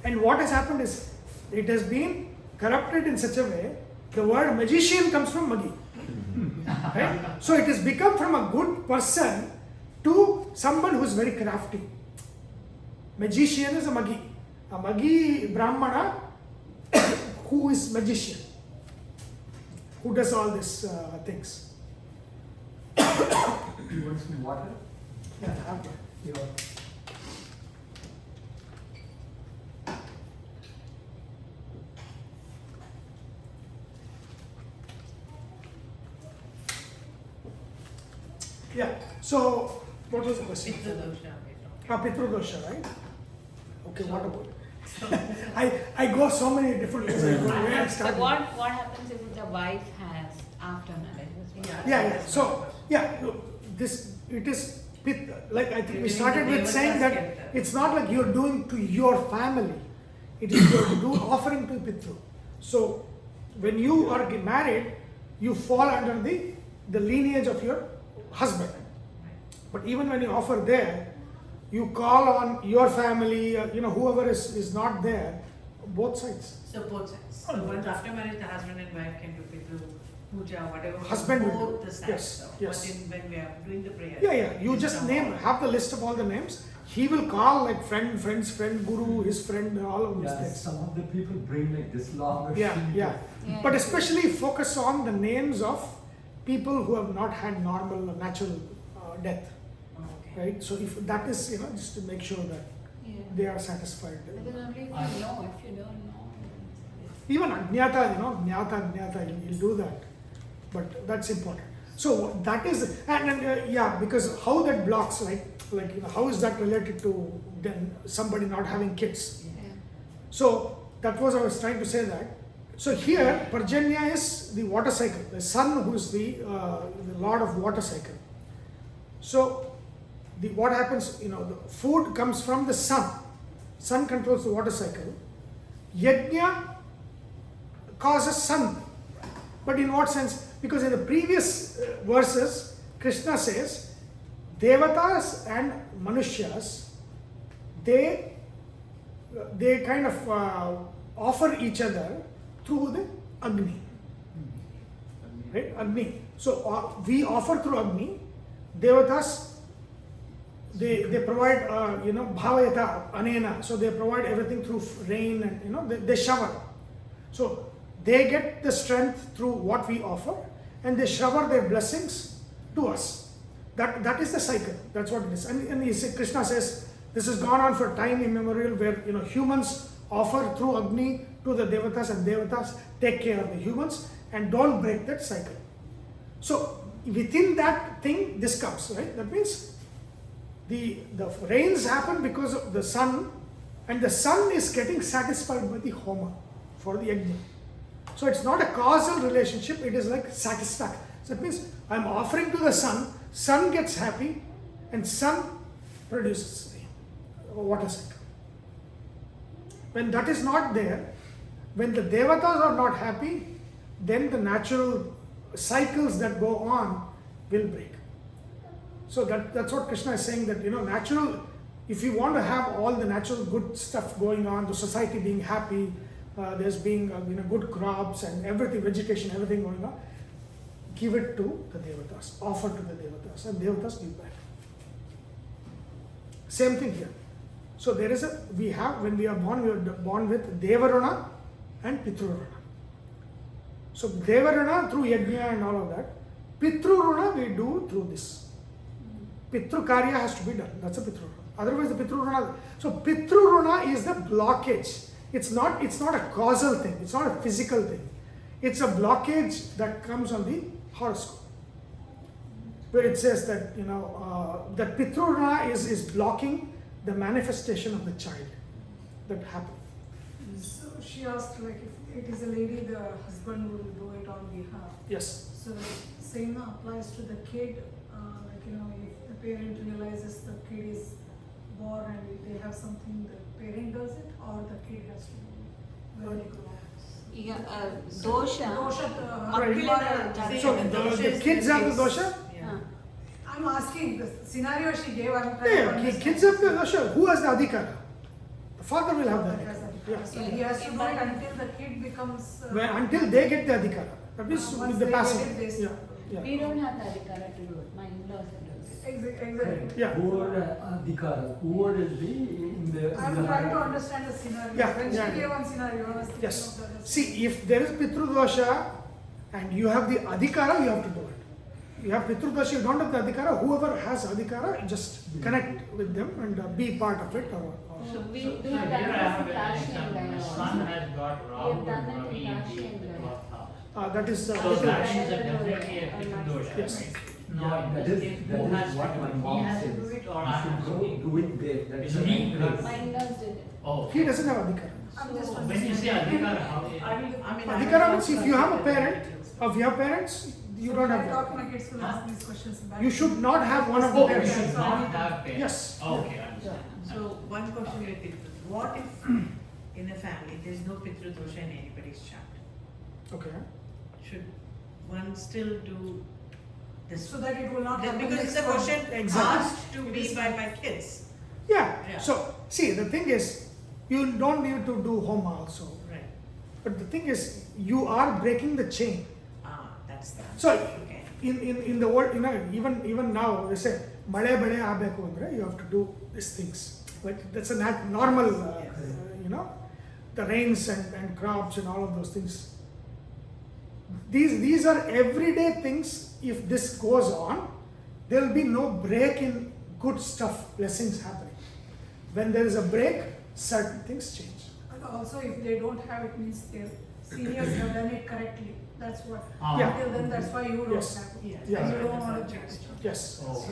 And what has happened is, it has been corrupted in such a way, the word magician comes from Magi. Right? So it has become from a good person to someone who is very crafty. Magician is a Magi. A Magi Brahmana who is magician, who does all these things. You want some water? Yeah, have that. You know, Yeah. So, what was the question? Pitru dosha. we're talking. Pitru dosha, right? Okay, what about it? I go so many different ways. I go where I So started. what happens if the wife has after marriage? Yeah. So, yeah, this, it is, like I think we started with saying that it's not like you're doing to your family. It is you're offering to Pitru. So, when you are married, you fall under the lineage of your husband. But even when you offer there, you call on your family, whoever is not there, both sides. So both sides. So once after marriage, the husband and wife can do Pitru puja, whatever. Husband will both do. the sides. Yes, So, yes. But when we are doing the prayer. Yeah. You it's just not- have the list of all the names. He will call like friend's friend, guru, his friend, all of these yeah, things. some of the people bring like this long Yeah. sheet. Yeah. But especially focus on the names of people who have not had normal, natural death, Okay. right? So if that is, just to make sure that Yeah. they are satisfied. Because only if you know, if you don't know. Even Ajnata, Jnata, you'll do that. But that's important. So that is, and because how that blocks, like how is that related to then somebody not having kids? Yeah. So that was I was trying to say that. So here Parjanya is the water cycle, the sun who is the lord of water cycle. So what happens, the food comes from the sun. Sun controls the water cycle. Yajna causes sun. But in what sense? Because in the previous verses, Krishna says, Devatas and Manushyas, they kind of offer each other through the Agni. Right? Agni. So we offer through Agni. Devatas, they provide, bhavayata, anena. So they provide everything through rain and, they shower. So they get the strength through what we offer and they shower their blessings to us. That is the cycle. That's what it is. And Krishna says, this has gone on for time immemorial where, humans offer through Agni to the Devatas and Devatas take care of the humans and don't break that cycle. So within that thing, this comes, right? That means the rains happen because of the sun, and the sun is getting satisfied by the Homa for the Yajna. So it's not a causal relationship, it is like satisfaction. So it means I'm offering to the sun gets happy, and sun produces the water cycle. When that is not there, when the Devatas are not happy, then the natural cycles that go on will break. So that's what Krishna is saying, that natural, if you want to have all the natural good stuff going on, the society being happy, there's being good crops and everything, vegetation, everything going on, give it to the Devatas, offer to the Devatas, and Devatas give back. Same thing here. So when we are born with Devaruna and Pitruruna. So Devaruna through Yajna and all of that. Pitruruna we do through this. Pitru Karya has to be done. That's a Pitruruna. Otherwise the Pitruruna. So Pitruruna is the blockage. It's not a causal thing. It's not a physical thing. It's a blockage that comes on the horoscope, where it says that that Pitruruna is blocking the manifestation of the child that happened. So she asked, like, if it is a lady, the husband will do it on behalf. Yes. So same applies to the kid. If the parent realizes the kid is born and if they have something, the parent does it, or the kid has to do it when they grow up. Yeah, dosha. Right. So the kids have the dosha? Yeah. I'm asking the scenario she gave. I'm trying to Yeah, understand. kids have the dosha. Who has the adhikara? The father will have the He has adhikara. adhikara. Yeah. So he has to do it until the kid becomes. Until they get the adhikara. That means once with the they get passive. it, they Yeah. start. Yeah. We don't have the adhikara to do it. My in-laws are doing it. Exactly. Yeah. Word adhikara. Word is the in the. I'm in the trying to understand the scenario. Yeah, When yeah, she yeah. gave one scenario, I was thinking Yes. of the other See, if there is Pitrudosha and you have the adhikara, you have to do it. You have Pitrudosha, you don't have the adhikara, whoever has adhikara, just connect with them and be part of it. Or So we So do here have I that have with an Kashi example. and My Gaya son also. has got We Rahu have done and that Ravi in in Kashi and the Gaya. 12th house. that is So Pitrudosha. that is definitely a Pitru Yes. right? Yeah, No, that in is this case, that who is has what to my do it? He mom has says. to do it or You I should have to go do it? do it there. That It's is the me right plus- place. My in-laws did it. Oh. He doesn't have adhikara. I'm just When you say understanding. adhikar, how? Adhikara means if you have a parent, if you have parents, you don't I have talk that. my kids will ask these questions back. You should not have one of the Oh, you parents. should not have parents. Yes. Oh, okay, I understand. So one question with Pitru, what if in a family there's no Pitru dosha in anybody's chart? Okay. Should one still do this? So that it will not happen Because it's a next question time. Exactly. asked to be by my kids. Yeah. Yeah. So see, the thing is, you don't need to do homa also. Right. But the thing is, you are breaking the chain. That's the So okay. in the world, even now they say male bale abeku andre, you have to do these things. Like that's a normal, the rains and crops and all of those things. These are everyday things. If this goes on, there will be no break in good stuff, blessings happening. When there is a break, certain things change. And also if they don't have it means their seniors have done it correctly. That's what. Yeah. Until then, that's why you don't Yes. have it. Yes. Yeah. And you don't want to change. Yes. Oh.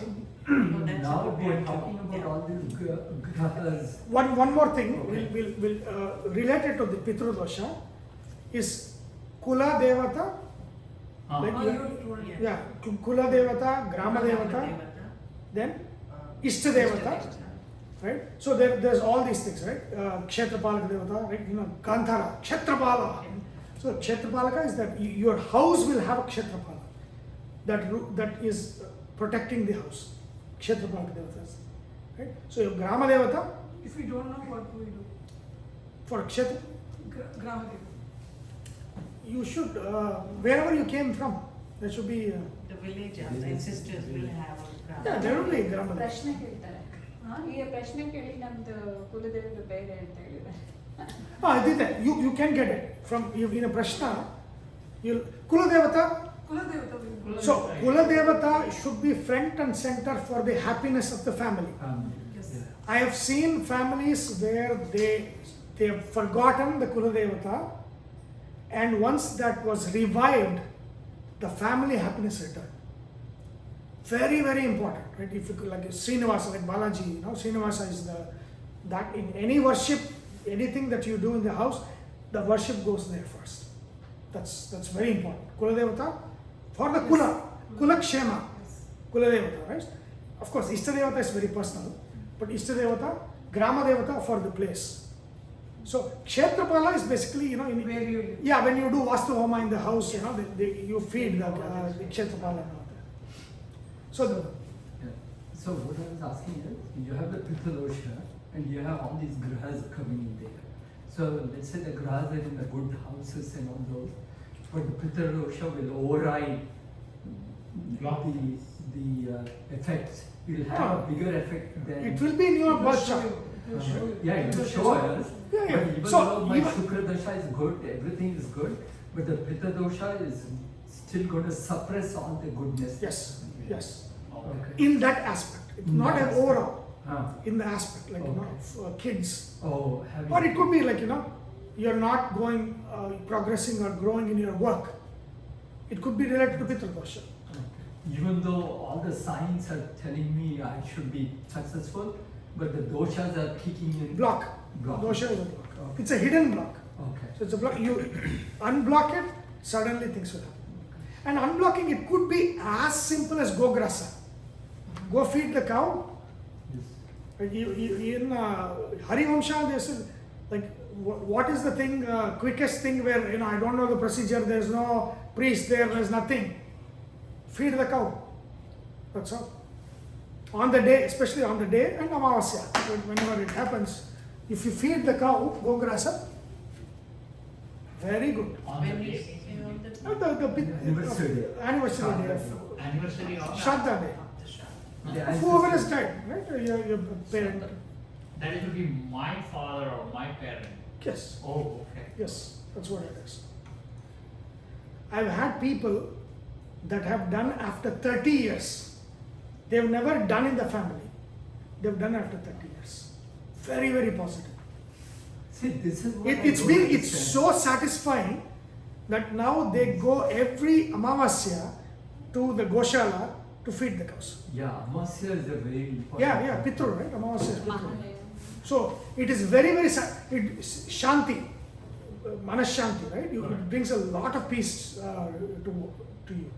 No, that's a Now good we are point. talking about Yeah. all these grahas. One more thing Okay. will related to the Pitru dosha is Kula Devata. Ah. Like Oh, you- you told me. Yeah, Kula Devata, Grama Devata, then Ishta Devata, right? So there's all these things, right? Kshetrapalaka Devata, right? Kantara, Kshetrapala. So Kshetrapalaka is that your house will have a Kshetrapala that is protecting the house. Kshetrapalaka Devatas, right? So your Grama Devata If we don't know what do we do? for Kshetra, Gramadeva. you should wherever you came from, there should be. The village ancestors will have a Yeah, there will be Grama Devata. ಪ್ರಶ್ನೆ ಕೇಳ್ತಾರೆ ಈಗ ಪ್ರಶ್ನೆ ಕೇಳಿ ನಮ್ದು ಕುಲದೇವರು ಬೇರೆ ಅಂತ ಹೇಳಿದ್ದಾರೆ You can get it from in a prashna. Kula Devata. Kuladevata will. So Kula Devata should be front and center for the happiness of the family. Yes. Yeah. I have seen families where they have forgotten the Kula Devata, and once that was revived, the family happiness returned. Very, very important, right? If you could, like Srinivasa, like Balaji, Srinivasa is that in any worship, anything that you do in the house, the worship goes there first. That's very important. Kula Devata for the Kula, Kula Kshema, Yes. Kula Devata, right? Of course, Ishta Devata is very personal, but Ishta Devata, Grama Devata for the place. So Kshetrapala is basically, Where you live. yeah, when you do Vastu Homa in the house, you feed the Kshetrapala and all that. So Yeah. So what I was asking is, you have the Pithalosha and you have all these grahas coming in there. So let's say the grahas are in the good houses and all those, but the Pithalosha will override the effects. It will have a bigger effect than. it will be in your It will birth show chart. you. It will show you. Yeah, it will show us. Yeah, yeah. But even So, though my even- Shukra Dasha is good, everything is good, but the Pitta dosha is still going to suppress all the goodness. Yes, yes. Okay. In that aspect, In not that an aspect. overall. Ah. In the aspect, like Okay. for kids, Oh, having. or it could be like you're not going progressing or growing in your work. It could be related to Pitru dosha. Even though all the signs are telling me I should be successful, but the doshas are kicking in. Block. Block. Dosha is a block. Okay. It's a hidden block. Okay. So it's a block. You unblock it, suddenly things will happen. And unblocking it could be as simple as go grasa. Go feed the cow. Yes. Like in Harivamsha, they said, like, what is the thing, quickest thing where, I don't know the procedure, there's no priest there, there's nothing. Feed the cow. That's all. On the day, especially on the day, and Amavasya, whenever it happens, if you feed the cow, go grasa, very good. On the When we day, say on the The Anniversary day. anniversary day of anniversary of. Shraddha day. The ancestors. Whoever has died, right? Your parent. That it will be my father or my parent. Yes. Oh, okay. Yes, that's what it is. I've had people that have done after 30 years. They've never done in the family. They've done after 30 years. Very, very positive. See, this is what It's so satisfying that now they go every Amavasya to the Goshala to feed the cows. Yeah, Amasya is a very important. Yeah, Pitru, right? Amavasya is Pitru. Mahalaya. So it is very, very it's Shanti, Manashanti, right? It brings a lot of peace to you.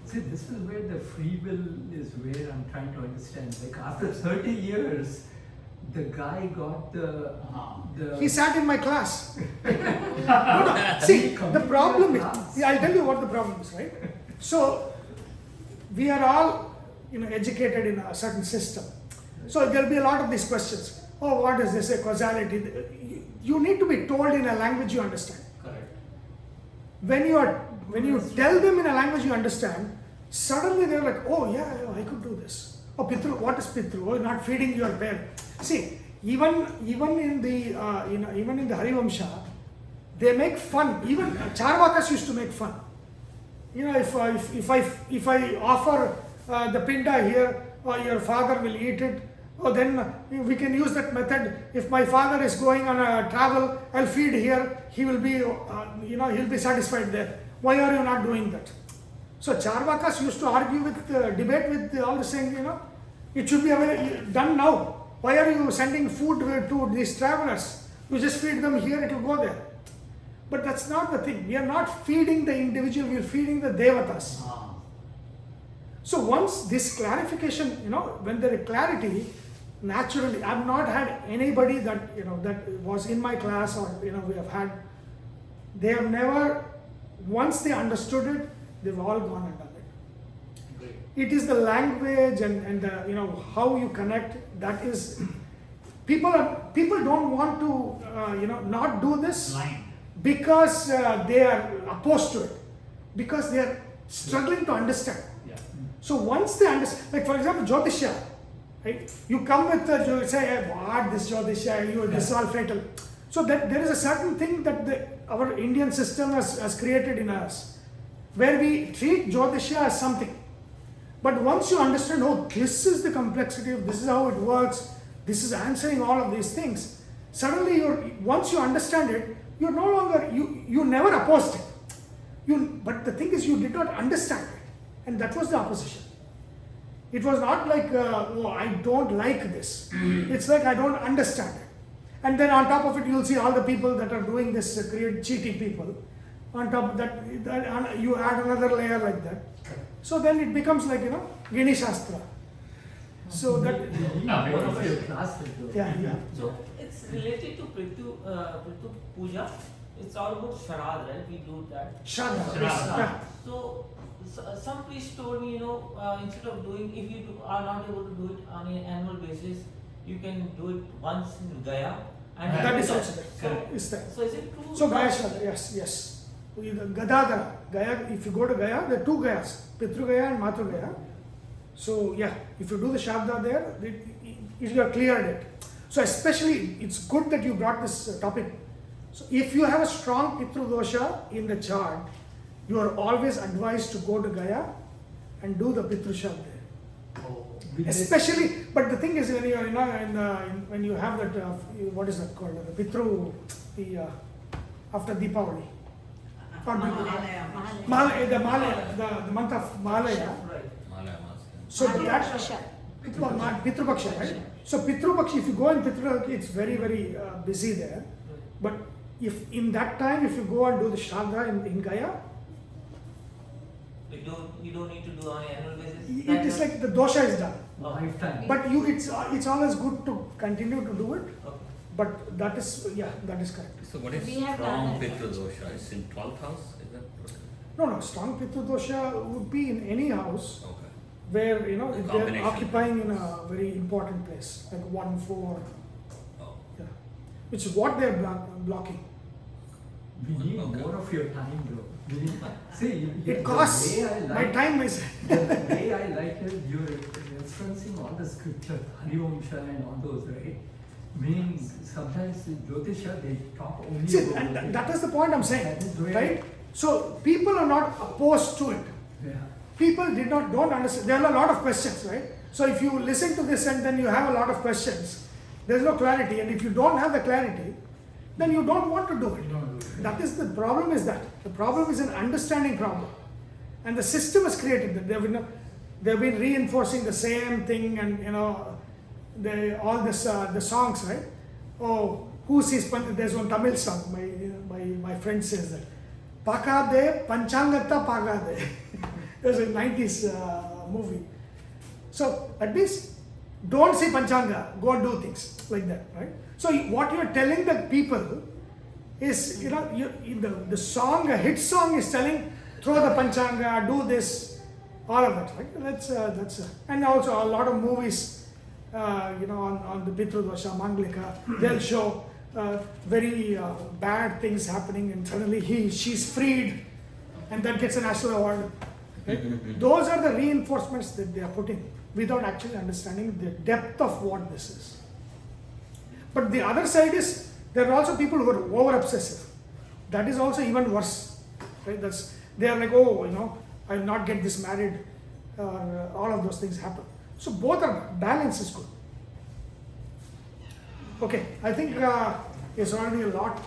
See, this is where the free will is where I'm trying to understand. Like after 30 years, the guy got the He sat in my class. No. See, the problem is, I'll tell you what the problem is, right? So, we are all, educated in a certain system. So, there'll be a lot of these questions. Oh, what is this, a causality? You need to be told in a language you understand. Correct. When you tell them in a language you understand, suddenly they're like, oh yeah, I could do this. Oh, Pitru, what is Pitru? Oh, not feeding your parent. See, even in the Harivamsha, they make fun. Even Charvakas used to make fun. If I offer the pinda here, your father will eat it. Then we can use that method. If my father is going on a travel, I'll feed here. He will be, he'll be satisfied there. Why are you not doing that? So Charvakas used to argue debate with all the saying, it should be done now. Why are you sending food to these travelers? You just feed them here, it will go there. But that's not the thing. We are not feeding the individual, we are feeding the devatas. So once this clarification, when there is clarity, naturally, I've not had anybody that, that was in my class or, we have had, they have never, once they understood it, they've all gone and done it. Great. It is the language and the, how you connect, that is, people don't want to, not do this Line. because they are opposed to it, because they are struggling to understand. Yeah. So once they understand, like for example, Jyothishya, right? You come with you say, hey, what this Jyothishya, this is all fatal. So that there is a certain thing that our Indian system has created in us, where we treat Jyothishya as something. But once you understand, oh, this is the complexity of, this is how it works, this is answering all of these things, suddenly once you understand it, you're no longer, you never opposed it. But the thing is, you did not understand it. And that was the opposition. It was not like, oh, I don't like this. It's like, I don't understand it. And then on top of it, you'll see all the people that are doing this, cheating people. On top of that, you add another layer like that. So then it becomes like, Gini Shastra. So that, one of your classes though. yeah. So it's related to Pritu Puja. It's all about Sharad, right? We do that. Shraddha. Shraddha. Yeah. So some priest told me, instead of doing, if you are not able to do it on an annual basis, you can do it once in Gaya. And That is so- also there. Correct. Is there. So is it true? So Gaya Shraddha, yes. Gadagara, Gaya, if you go to Gaya, there are two Gayas, Pitru Gaya and Matru Gaya. So yeah, if you do the Shraddha there, you have cleared it. So especially, it's good that you brought this topic. So if you have a strong Pitru Dosha in the chart, you are always advised to go to Gaya and do the Pitru Shraddha there. Oh. Especially, but the thing is, when you are, when you have that, what is that called, the Pitru, after Deepavali. Or Mahalaya. the month of Mahalaya. Right. Malaya Masya. So that Pitru-paksha. Pitru-paksha, right? So Pitru-paksha, if you go in Pitru, it's very, very busy there. But if in that time, if you go and do the Shraddha in Gaya, You don't need to do on an annual basis. it is like the dosha is done. Lifetime. But it's always good to continue to do it. Okay. But that is correct. So what is We have strong done it. Pitru dosha? It's in 12th house? Is that? No, strong Pitru dosha would be in any house Okay. where, if they're Combination. occupying in a very important place, like 1-4, Oh. yeah, which is what they're blocking. We need Okay. more of your time though. See, It costs. the way I My like, time is. the way I like it, you're referencing all the scriptures, Harivamsha and all those, right? Meaning sometimes Jyothishya, they talk only See, about and Jyotish. that is the point I'm saying, That is where- right? So people are not opposed to it. Yeah. People don't understand. There are a lot of questions, right? So if you listen to this and then you have a lot of questions, there's no clarity. And if you don't have the clarity, then you don't want to do it. That is the problem. Is that the problem is an understanding problem, and the system has created that. They've been reinforcing the same thing, and all this the songs, right? Oh, who sees there's one Tamil song. My friend says that. Pakade Panchangata Pagade. It was a 90s movie. So at least don't see Panchanga, go and do things like that, right? So what you're telling the people is, the song, a hit song is telling, throw the Panchanga, do this, all of that, right? And also a lot of movies, on the Pitru Dosha, Manglika, they'll show very bad things happening, and suddenly she's freed, and that gets a national award. Right? Those are the reinforcements that they are putting without actually understanding the depth of what this is. But the other side is, there are also people who are over obsessive. That is also even worse. Right? They are like, I will not get this married, all of those things happen. So both are, balance is good. Okay, I think it's already a lot.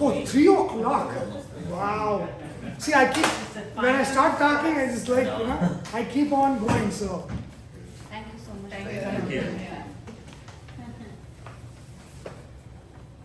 Oh, 3 o'clock. Wow. See, when I start talking, I just I keep on going, so. Thank you so much. Thank for you. your Thank you. time.